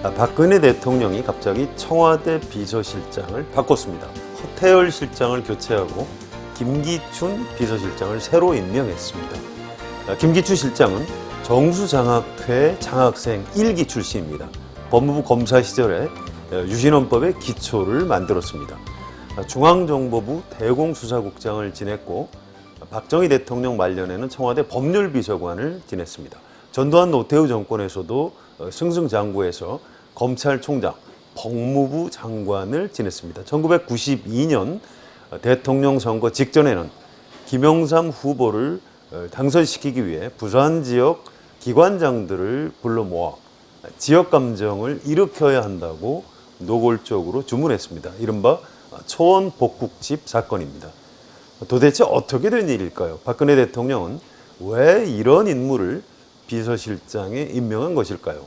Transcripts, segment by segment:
박근혜 대통령이 갑자기 청와대 비서실장을 바꿨습니다. 허태열 실장을 교체하고 김기춘 비서실장을 새로 임명했습니다. 김기춘 실장은 정수장학회 장학생 1기 출신입니다. 법무부 검사 시절에 유신헌법의 기초를 만들었습니다. 중앙정보부 대공수사국장을 지냈고 박정희 대통령 말년에는 청와대 법률비서관을 지냈습니다. 전두환 노태우 정권에서도 승승장구해서 검찰총장, 법무부 장관을 지냈습니다. 1992년 대통령 선거 직전에는 김영삼 후보를 당선시키기 위해 부산 지역 기관장들을 불러 모아 지역 감정을 일으켜야 한다고 노골적으로 주문했습니다. 이른바 초원 복국집 사건입니다. 도대체 어떻게 된 일일까요? 박근혜 대통령은 왜 이런 인물을 비서실장에 임명한 것일까요?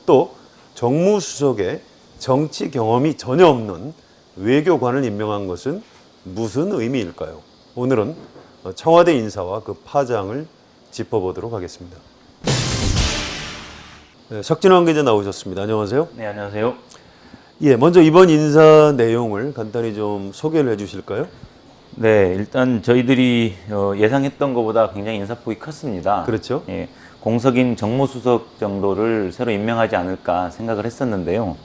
또 정무수석에 정치 경험이 전혀 없는 외교관을 임명한 것은 무슨 의미일까요? 오늘은 청와대 인사와 그 파장을 짚어보도록 하겠습니다. 네, 석진환 기자 나오셨습니다. 안녕하세요. 네, 안녕하세요. 예, 먼저 이번 인사 내용을 간단히 좀 소개를 해주실까요? 네, 일단 저희들이 예상했던 것보다 굉장히 인사폭이 컸습니다. 그렇죠. 예, 공석인 정무수석 정도를 새로 임명하지 않을까 생각을 했었는데요.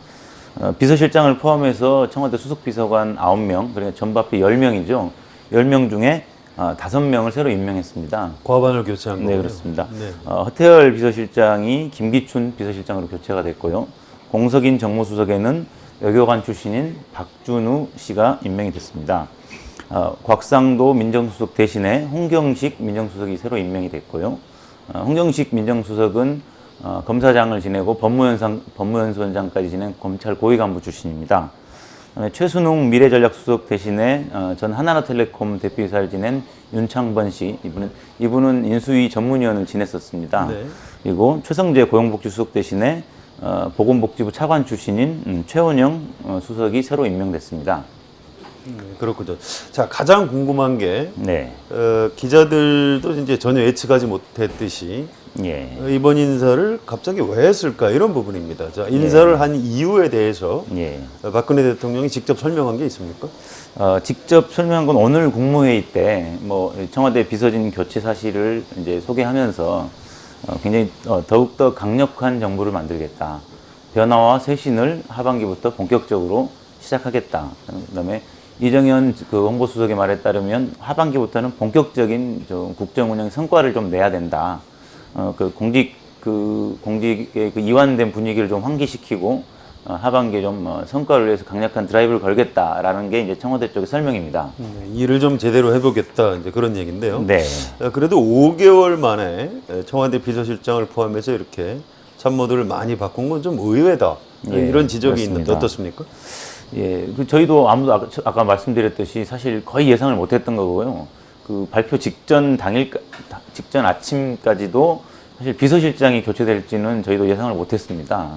비서실장을 포함해서 청와대 수석비서관 9명, 그러니까 전부합해 10명이죠. 10명 중에 5명을 새로 임명했습니다. 과반을 교체한 거군요. 네, 그렇습니다. 네. 허태열 비서실장이 김기춘 비서실장으로 교체가 됐고요. 공석인 정무수석에는 외교관 출신인 박준우 씨가 임명이 됐습니다. 곽상도 민정수석 대신에 홍경식 민정수석이 새로 임명이 됐고요. 홍경식 민정수석은 검사장을 지내고 법무연수원장까지 지낸 검찰 고위간부 출신입니다. 최순웅 미래전략수석 대신에 전 하나나텔레콤 대표이사를 지낸 윤창번 씨, 이분은 인수위 전문위원을 지냈었습니다. 네. 그리고 최성재 고용복지수석 대신에 보건복지부 차관 출신인 최원영 수석이 새로 임명됐습니다. 그렇군요. 자, 가장 궁금한 게 네. 기자들도 이제 전혀 예측하지 못했듯이 예. 이번 인사를 갑자기 왜 했을까 이런 부분입니다. 자, 인사를 한 이유에 대해서 예. 박근혜 대통령이 직접 설명한 게 있습니까? 직접 설명한 건 오늘 국무회의 때 청와대 비서진 교체 사실을 이제 소개하면서 굉장히 더욱더 강력한 정부를 만들겠다. 변화와 쇄신을 하반기부터 본격적으로 시작하겠다. 그다음에 이정현 홍보수석의 말에 따르면 하반기부터는 본격적인 국정 운영 성과를 좀 내야 된다. 공직의 이완된 분위기를 좀 환기시키고 하반기에 좀 성과를 위해서 강력한 드라이브를 걸겠다라는 게 이제 청와대 쪽의 설명입니다. 일을 좀 제대로 해보겠다 이제 그런 얘기인데요. 네. 그래도 5개월 만에 청와대 비서실장을 포함해서 이렇게 참모들을 많이 바꾼 건 좀 의외다. 예, 이런 지적이 그렇습니다. 있는데 어떻습니까? 예, 저희도 아까 말씀드렸듯이 사실 거의 예상을 못했던 거고요. 발표 직전 아침까지도 사실 비서실장이 교체될지는 저희도 예상을 못했습니다.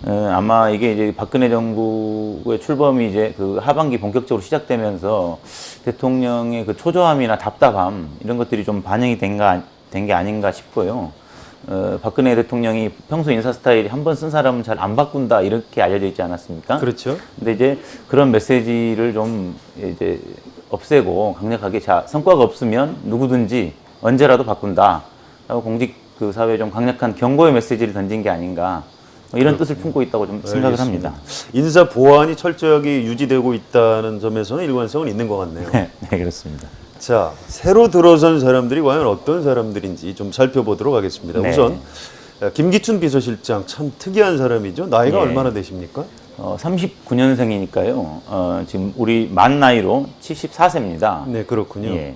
아마 이게 이제 박근혜 정부의 출범이 이제 하반기 본격적으로 시작되면서 대통령의 초조함이나 답답함 이런 것들이 좀 반영이 된 게 아닌가 싶고요. 박근혜 대통령이 평소 인사 스타일이 한 번 쓴 사람은 잘 안 바꾼다 이렇게 알려져 있지 않았습니까? 그렇죠. 근데 이제 그런 메시지를 좀 이제 없애고 강력하게 성과가 없으면 누구든지 언제라도 바꾼다. 라고 공직 사회에 좀 강력한 경고의 메시지를 던진 게 아닌가. 이런 뜻을 품고 있다고 좀 생각을 합니다. 인사 보완이 철저하게 유지되고 있다는 점에서는 일관성은 있는 것 같네요. 네, 그렇습니다. 자, 새로 들어선 사람들이 과연 어떤 사람들인지 좀 살펴보도록 하겠습니다. 네. 우선 김기춘 비서실장 참 특이한 사람이죠. 나이가 네. 얼마나 되십니까? 39년생이니까요. 지금 우리 만 나이로 74세입니다. 네, 그렇군요. 예.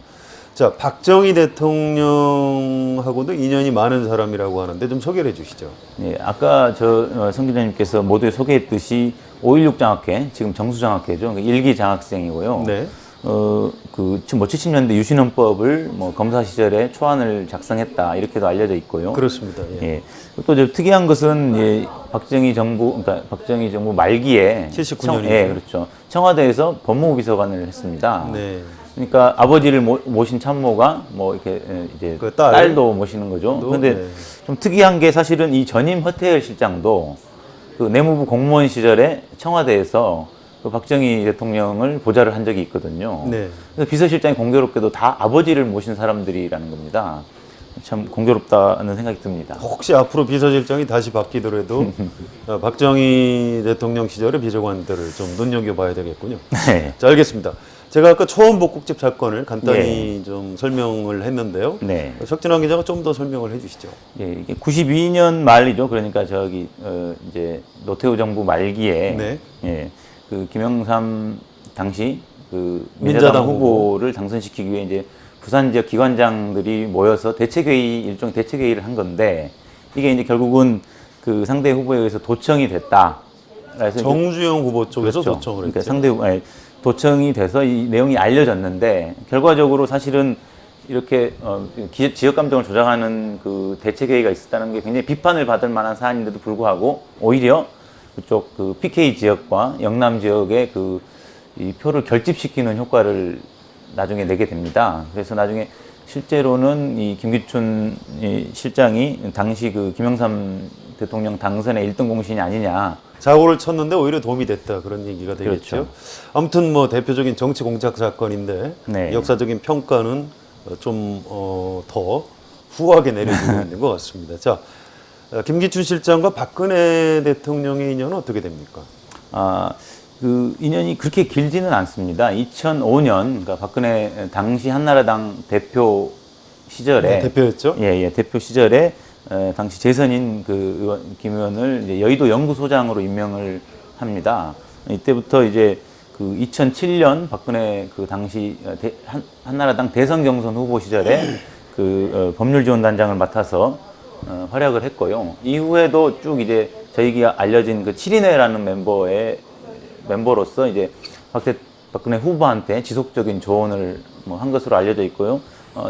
자, 박정희 대통령하고도 인연이 많은 사람이라고 하는데 좀 소개를 해주시죠. 예, 아까 성 기자님께서 모두에 소개했듯이 5.16 장학회, 지금 정수장학회죠. 1기 장학생이고요. 네. 70년대 유신헌법을 검사 시절에 초안을 작성했다 이렇게도 알려져 있고요. 그렇습니다. 예. 예. 또 특이한 것은 박정희 정부 말기에 79년이죠. 예, 그렇죠. 청와대에서 법무부 비서관을 했습니다. 네. 그러니까 아버지를 모신 참모가 이렇게 이제 딸도 모시는 거죠. 그런데 네. 좀 특이한 게 사실은 이 전임 허태열 실장도 그 내무부 공무원 시절에 청와대에서 그 박정희 대통령을 보좌를 한 적이 있거든요. 네. 그래서 비서실장이 공교롭게도 다 아버지를 모신 사람들이라는 겁니다. 참 공교롭다는 생각이 듭니다. 혹시 앞으로 비서실장이 다시 바뀌더라도 박정희 대통령 시절의 비서관들을 좀 눈여겨봐야 되겠군요. 네. 자, 알겠습니다. 제가 아까 초원복국집 사건을 간단히 좀 설명을 했는데요. 네. 석진환 기자가 좀 더 설명을 해주시죠. 예, 이게 92년 말이죠. 그러니까 이제 노태우 정부 말기에 네. 예, 그 김영삼 당시 그 민자당 민자당 후보를 당선시키기 위해 이제 부산 지역 기관장들이 모여서 일종의 대책회의를 한 건데 이게 이제 결국은 그 상대 후보에 의해서 도청이 됐다. 그래서 정주영 후보 쪽에서 그렇죠. 도청을 그러니까 했죠. 도청이 돼서 이 내용이 알려졌는데 결과적으로 사실은 이렇게 지역 감정을 조작하는 그 대책회의가 있었다는 게 굉장히 비판을 받을 만한 사안인데도 불구하고 오히려 그쪽 그 PK 지역과 영남 지역의 이 표를 결집시키는 효과를 나중에 내게 됩니다. 그래서 나중에 실제로는 이 김기춘 실장이 당시 그 김영삼 대통령 당선의 1등 공신이 아니냐. 사고를 쳤는데 오히려 도움이 됐다 그런 얘기가 되겠죠. 그렇죠. 아무튼 뭐 대표적인 정치 공작 사건인데 네. 역사적인 평가는 좀 더 후하게 내려지고 있는 것 같습니다. 자, 김기춘 실장과 박근혜 대통령의 인연은 어떻게 됩니까? 그 인연이 그렇게 길지는 않습니다. 2005년, 그러니까 박근혜 당시 한나라당 대표 시절에 네, 대표였죠. 예, 대표 시절에 당시 재선인 그 김 의원을 이제 여의도 연구소장으로 임명을 합니다. 이때부터 이제 그 2007년 박근혜 그 당시 한나라당 대선 경선 후보 시절에 그 법률지원단장을 맡아서 활약을 했고요. 이후에도 쭉 이제 저희가 알려진 그 7인회라는 멤버로서 이제 박근혜 후보한테 지속적인 조언을 한 것으로 알려져 있고요.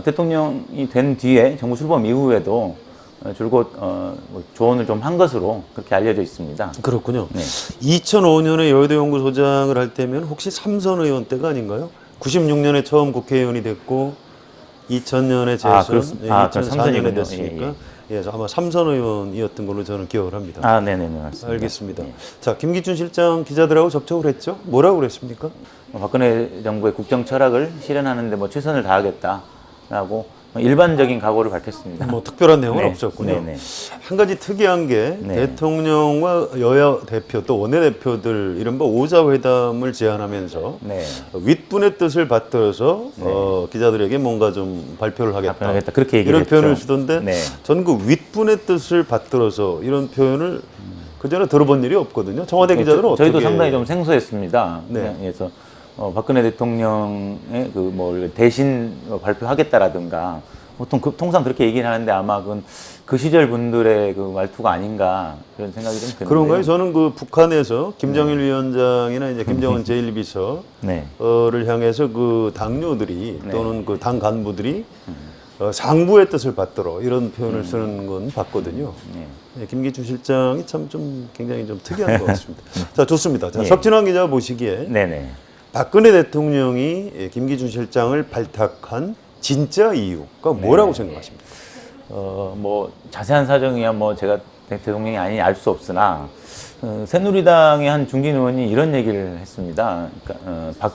대통령이 된 뒤에 정부 출범 이후에도 줄곧 조언을 좀 한 것으로 그렇게 알려져 있습니다. 그렇군요. 네. 2005년에 여의도 연구소장을 할 때면 혹시 삼선 의원 때가 아닌가요? 96년에 처음 국회의원이 됐고 2000년에 재선, 그럼 2004년에 삼선이군요. 됐으니까 예, 아마 삼선 의원이었던 걸로 저는 기억을 합니다. 네네네, 맞습니다. 알겠습니다. 예. 자, 김기춘 실장 기자들하고 접촉을 했죠? 뭐라고 그랬습니까? 박근혜 정부의 국정 철학을 실현하는데 최선을 다하겠다라고 일반적인 각오를 밝혔습니다. 뭐 특별한 내용은 네. 없었군요. 네네. 한 가지 특이한 게 네. 대통령과 여야 대표 또 원내대표들 이른바 오자회담을 제안하면서 네. 윗분의 뜻을 받들어서 기자들에게 뭔가 좀 발표를 하겠다. 답변하겠다. 그렇게 얘기를 이런 했죠. 표현을 쓰던데 네. 저는 그 윗분의 뜻을 받들어서 이런 표현을 그전에 들어본 일이 없거든요. 청와대 기자들은 어떻게? 저희도 상당히 좀 생소했습니다. 네. 그래서 박근혜 대통령의 대신 발표하겠다라든가 보통 통상 그렇게 얘기를 하는데 아마 그 시절 분들의 그 말투가 아닌가 그런 생각이 좀 드는데요. 그런가요? 저는 그 북한에서 김정일 위원장이나 이제 김정은 제1비서를 네. 향해서 그 당뇨들이 네. 또는 그 당 간부들이 상부의 뜻을 받들어 이런 표현을 쓰는 건 봤거든요. 네. 네, 김기춘 실장이 참 좀 굉장히 좀 특이한 것 같습니다. 자, 좋습니다. 자, 예. 석진환 기자 보시기에 네네. 박근혜 대통령이 김기춘 실장을 발탁한 진짜 이유가 뭐라고 생각하십니까? 자세한 사정이야 제가 대통령이 아니니 알 수 없으나 새누리당의 한 중진 의원이 이런 얘기를 했습니다. 그러니까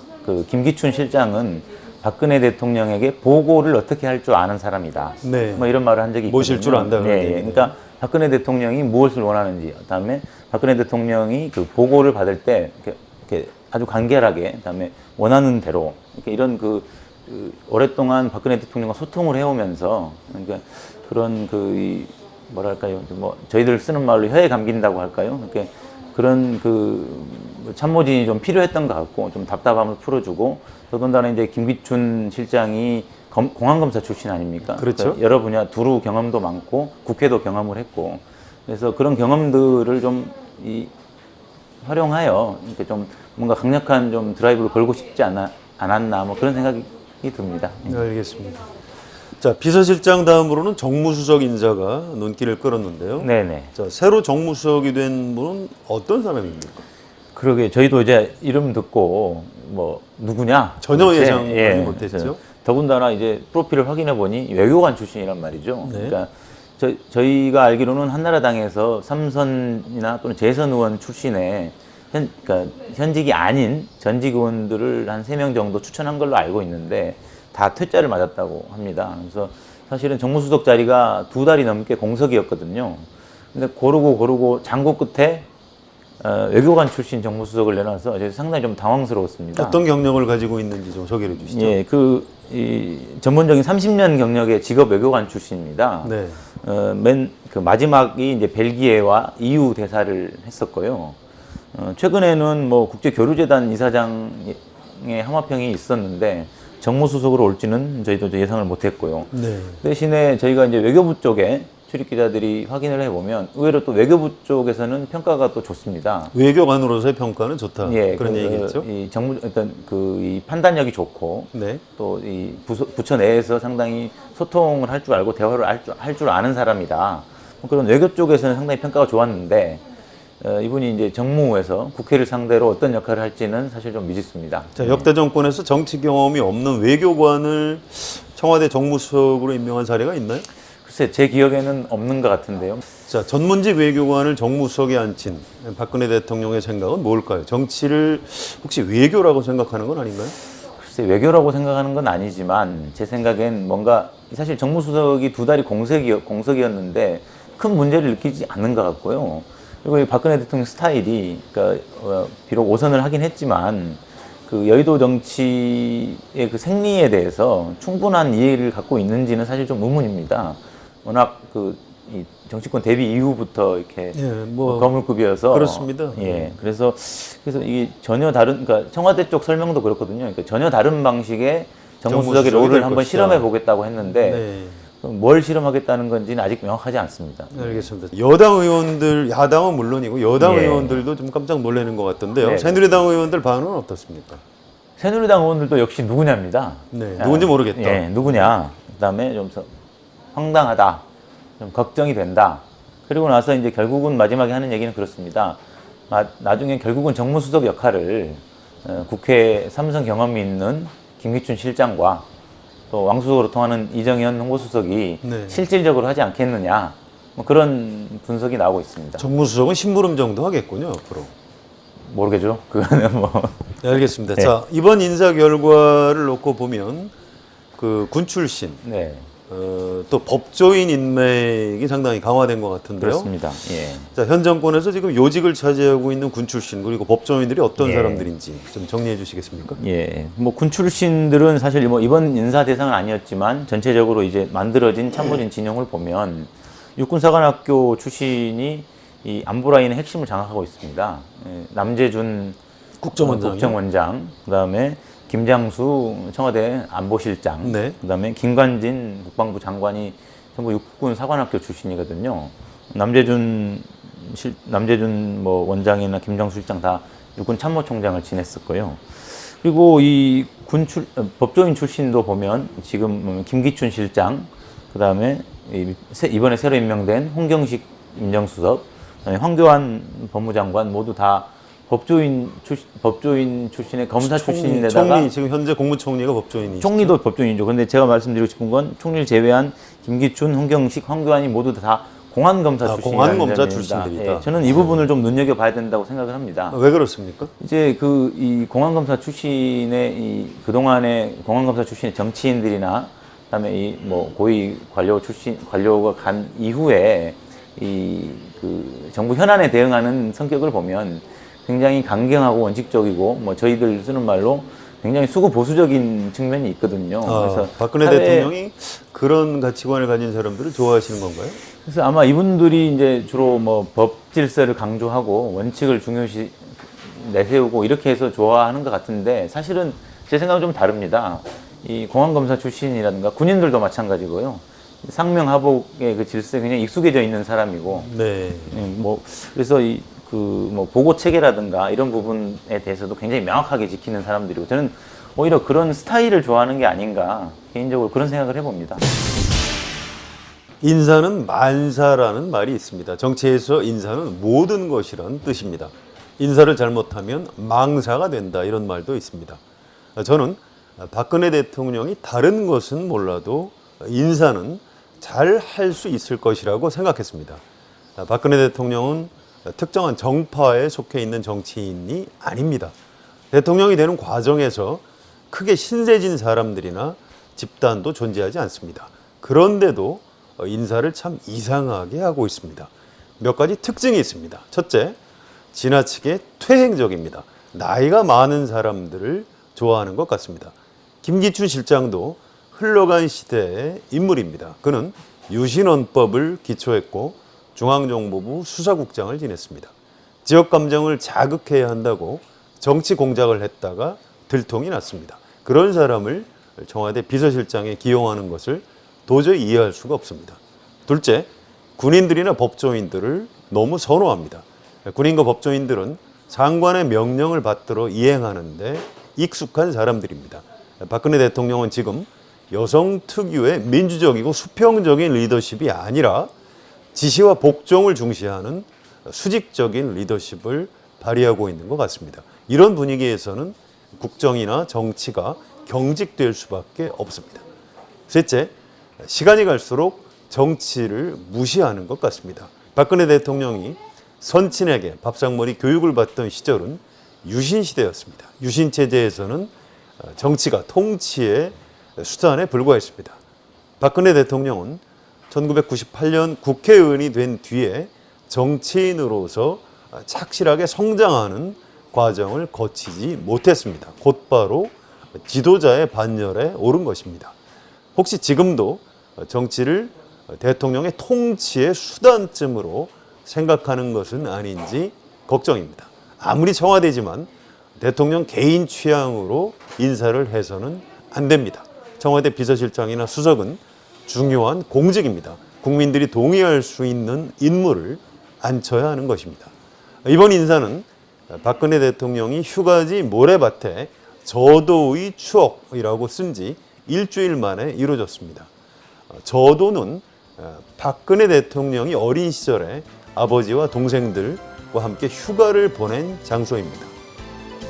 김기춘 실장은 박근혜 대통령에게 보고를 어떻게 할 줄 아는 사람이다. 네. 이런 말을 한 적이 있거든요. 모실 줄 안다 그런 네, 얘기네요. 그러니까 박근혜 대통령이 무엇을 원하는지, 그다음에 박근혜 대통령이 그 보고를 받을 때 이렇게 아주 간결하게, 그다음에 원하는 대로 이런 오랫동안 박근혜 대통령과 소통을 해오면서 그러니까 그런 뭐랄까요, 저희들 쓰는 말로 혀에 감긴다고 할까요? 이렇게 그런 참모진이 좀 필요했던 것 같고 좀 답답함을 풀어주고 더군다나 이제 김기춘 실장이 공안검사 출신 아닙니까? 그렇죠. 그러니까 여러 분야 두루 경험도 많고 국회도 경험을 했고 그래서 그런 경험들을 좀 활용하여 이렇게 좀 뭔가 강력한 좀 드라이브를 걸고 싶지 않았나 그런 생각이 듭니다. 네, 알겠습니다. 자, 비서실장 다음으로는 정무수석 인사가 눈길을 끌었는데요. 네네. 자, 새로 정무수석이 된 분은 어떤 사람입니까? 그러게 저희도 이제 이름 듣고 누구냐 전혀 도대체, 예상하지 못했죠. 더군다나 이제 프로필을 확인해 보니 외교관 출신이란 말이죠. 네. 그러니까 저희가 알기로는 한나라당에서 삼선이나 또는 재선 의원 출신의 그러니까 현직이 아닌 전직 의원들을 한 3명 정도 추천한 걸로 알고 있는데 다 퇴짜를 맞았다고 합니다. 그래서 사실은 정무수석 자리가 2달이 넘게 공석이었거든요. 근데 고르고 장고 끝에 외교관 출신 정무수석을 내놔서 저희 상당히 좀 당황스러웠습니다. 어떤 경력을 가지고 있는지 좀 소개해 주시죠. 예, 이 전문적인 30년 경력의 직업 외교관 출신입니다. 네. 그 마지막이 이제 벨기에와 EU 대사를 했었고요. 최근에는 뭐 국제교류재단 이사장의 하마평이 있었는데 정무수석으로 올지는 저희도 예상을 못했고요. 네. 대신에 저희가 이제 외교부 쪽에 출입 기자들이 확인을 해보면 의외로 또 외교부 쪽에서는 평가가 또 좋습니다. 외교관으로서의 평가는 좋다. 예, 그런 얘기겠죠. 이 정부 어떤 이 판단력이 좋고 네. 또 이 부처 내에서 상당히 소통을 할 줄 알고 대화를 할 줄 아는 사람이다. 그런 외교 쪽에서는 상당히 평가가 좋았는데 이분이 이제 정무에서 국회를 상대로 어떤 역할을 할지는 사실 좀 미지수입니다. 자, 역대 정권에서 정치 경험이 없는 외교관을 청와대 정무수석으로 임명한 사례가 있나요? 글쎄 제 기억에는 없는 것 같은데요. 자, 전문직 외교관을 정무수석에 앉힌 박근혜 대통령의 생각은 뭘까요? 정치를 혹시 외교라고 생각하는 건 아닌가요? 글쎄 외교라고 생각하는 건 아니지만 제 생각엔 뭔가 사실 정무수석이 2달이 공석이었는데 큰 문제를 느끼지 않는 것 같고요. 그리고 이 박근혜 대통령 스타일이 그러니까 비록 5선을 하긴 했지만 그 여의도 정치의 그 생리에 대해서 충분한 이해를 갖고 있는지는 사실 좀 의문입니다. 워낙 이 정치권 데뷔 이후부터 이렇게 예, 뭐 거물급이어서 그렇습니다. 예, 그래서 이게 전혀 다른 그러니까 청와대 쪽 설명도 그렇거든요. 그러니까 전혀 다른 방식의 정무수석의 정무수석이 롤을 될 한번 것이다. 실험해 보겠다고 했는데 네. 뭘 실험하겠다는 건지는 아직 명확하지 않습니다. 알겠습니다. 여당 의원들, 야당은 물론이고 여당 예. 의원들도 좀 깜짝 놀라는 것 같던데요. 네. 새누리당 의원들 반응은 어떻습니까? 새누리당 의원들도 역시 누구냐입니다. 네, 누군지 모르겠다. 예, 누구냐. 그다음에 좀 황당하다. 좀 걱정이 된다. 그리고 나서 이제 결국은 마지막에 하는 얘기는 그렇습니다. 나중에 결국은 정무수석 역할을 국회 3선 경험이 있는 김기춘 실장과 또 왕수석으로 통하는 이정현 홍보수석이 네. 실질적으로 하지 않겠느냐. 뭐 그런 분석이 나오고 있습니다. 정무수석은 심부름 정도 하겠군요, 앞으로. 모르겠죠. 그거는 뭐. 네, 알겠습니다. 네. 자, 이번 인사 결과를 놓고 보면 그 군 출신, 네. 또 법조인 인맥이 상당히 강화된 것 같은데요. 그렇습니다. 예. 자, 현 정권에서 지금 요직을 차지하고 있는 군 출신 그리고 법조인들이 어떤 예. 사람들인지 좀 정리해 주시겠습니까? 예, 뭐 군 출신들은 사실 뭐 이번 인사 대상은 아니었지만 전체적으로 이제 만들어진 참모진 진영을 보면 육군사관학교 출신이 이 안보 라인의 핵심을 장악하고 있습니다. 예, 남재준 국정원장, 그다음에 김장수 청와대 안보실장, 네. 그다음에 김관진 국방부 장관이 전부 육군 사관학교 출신이거든요. 남재준 뭐 원장이나 김장수 실장 다 육군 참모총장을 지냈었고요. 그리고 이 법조인 출신도 보면 지금 김기춘 실장, 그다음에 이번에 새로 임명된 홍경식 민정수석, 그다음에 황교안 법무장관 모두 다 법조인 출신의 검사 출신인데다가 총리 지금 현재 국무총리가 법조인이죠. 총리도 법조인이죠. 그런데 제가 말씀드리고 싶은 건 총리를 제외한 김기춘, 홍경식, 황교안이 모두 다 공안검사 출신이라는 공안검사 점입니다. 출신들이다. 예, 저는 이 부분을 좀 눈여겨봐야 된다고 생각을 합니다. 왜 그렇습니까? 이제 이 공안검사 출신의 이 그동안의 공안검사 출신의 정치인들이나 그다음에 이 뭐 고위 관료가 간 이후에 그 정부 현안에 대응하는 성격을 보면 굉장히 강경하고 원칙적이고 뭐 저희들 쓰는 말로 굉장히 수구 보수적인 측면이 있거든요. 그래서 박근혜 대통령이 그런 가치관을 가진 사람들을 좋아하시는 건가요? 그래서 아마 이분들이 이제 주로 뭐 법 질서를 강조하고 원칙을 중요시 내세우고 이렇게 해서 좋아하는 것 같은데 사실은 제 생각은 좀 다릅니다. 이 공안검사 출신이라든가 군인들도 마찬가지고요. 상명하복의 그 질서에 굉장히 익숙해져 있는 사람이고, 네. 뭐 그래서 뭐 보고 체계라든가 이런 부분에 대해서도 굉장히 명확하게 지키는 사람들이고 저는 오히려 그런 스타일을 좋아하는 게 아닌가 개인적으로 그런 생각을 해봅니다. 인사는 만사라는 말이 있습니다. 정치에서 인사는 모든 것이란 뜻입니다. 인사를 잘못하면 망사가 된다 이런 말도 있습니다. 저는 박근혜 대통령이 다른 것은 몰라도 인사는 잘 할 수 있을 것이라고 생각했습니다. 박근혜 대통령은 특정한 정파에 속해 있는 정치인이 아닙니다. 대통령이 되는 과정에서 크게 신세진 사람들이나 집단도 존재하지 않습니다. 그런데도 인사를 참 이상하게 하고 있습니다. 몇 가지 특징이 있습니다. 첫째, 지나치게 퇴행적입니다. 나이가 많은 사람들을 좋아하는 것 같습니다. 김기춘 실장도 흘러간 시대의 인물입니다. 그는 유신헌법을 기초했고 중앙정보부 수사국장을 지냈습니다. 지역 감정을 자극해야 한다고 정치 공작을 했다가 들통이 났습니다. 그런 사람을 청와대 비서실장에 기용하는 것을 도저히 이해할 수가 없습니다. 둘째, 군인들이나 법조인들을 너무 선호합니다. 군인과 법조인들은 장관의 명령을 받들어 이행하는데 익숙한 사람들입니다. 박근혜 대통령은 지금 여성 특유의 민주적이고 수평적인 리더십이 아니라 지시와 복종을 중시하는 수직적인 리더십을 발휘하고 있는 것 같습니다. 이런 분위기에서는 국정이나 정치가 경직될 수밖에 없습니다. 셋째, 시간이 갈수록 정치를 무시하는 것 같습니다. 박근혜 대통령이 선친에게 밥상머리 교육을 받던 시절은 유신 시대였습니다. 유신 체제에서는 정치가 통치의 수단에 불과했습니다. 박근혜 대통령은 1998년 국회의원이 된 뒤에 정치인으로서 착실하게 성장하는 과정을 거치지 못했습니다. 곧바로 지도자의 반열에 오른 것입니다. 혹시 지금도 정치를 대통령의 통치의 수단쯤으로 생각하는 것은 아닌지 걱정입니다. 아무리 청와대지만 대통령 개인 취향으로 인사를 해서는 안 됩니다. 청와대 비서실장이나 수석은 중요한 공직입니다. 국민들이 동의할 수 있는 인물을 앉혀야 하는 것입니다. 이번 인사는 박근혜 대통령이 휴가지 모래밭에 저도의 추억이라고 쓴 지 일주일 만에 이루어졌습니다. 저도는 박근혜 대통령이 어린 시절에 아버지와 동생들과 함께 휴가를 보낸 장소입니다.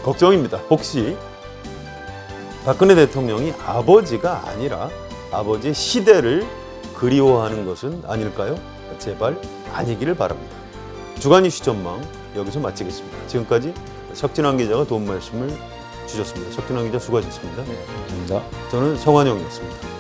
걱정입니다. 혹시 박근혜 대통령이 아버지가 아니라 아버지의 시대를 그리워하는 것은 아닐까요? 제발 아니기를 바랍니다. 주간 이슈 전망 여기서 마치겠습니다. 지금까지 석진환 기자가 도움 말씀을 주셨습니다. 석진환 기자 수고하셨습니다. 감사합니다. 저는 성환영이었습니다.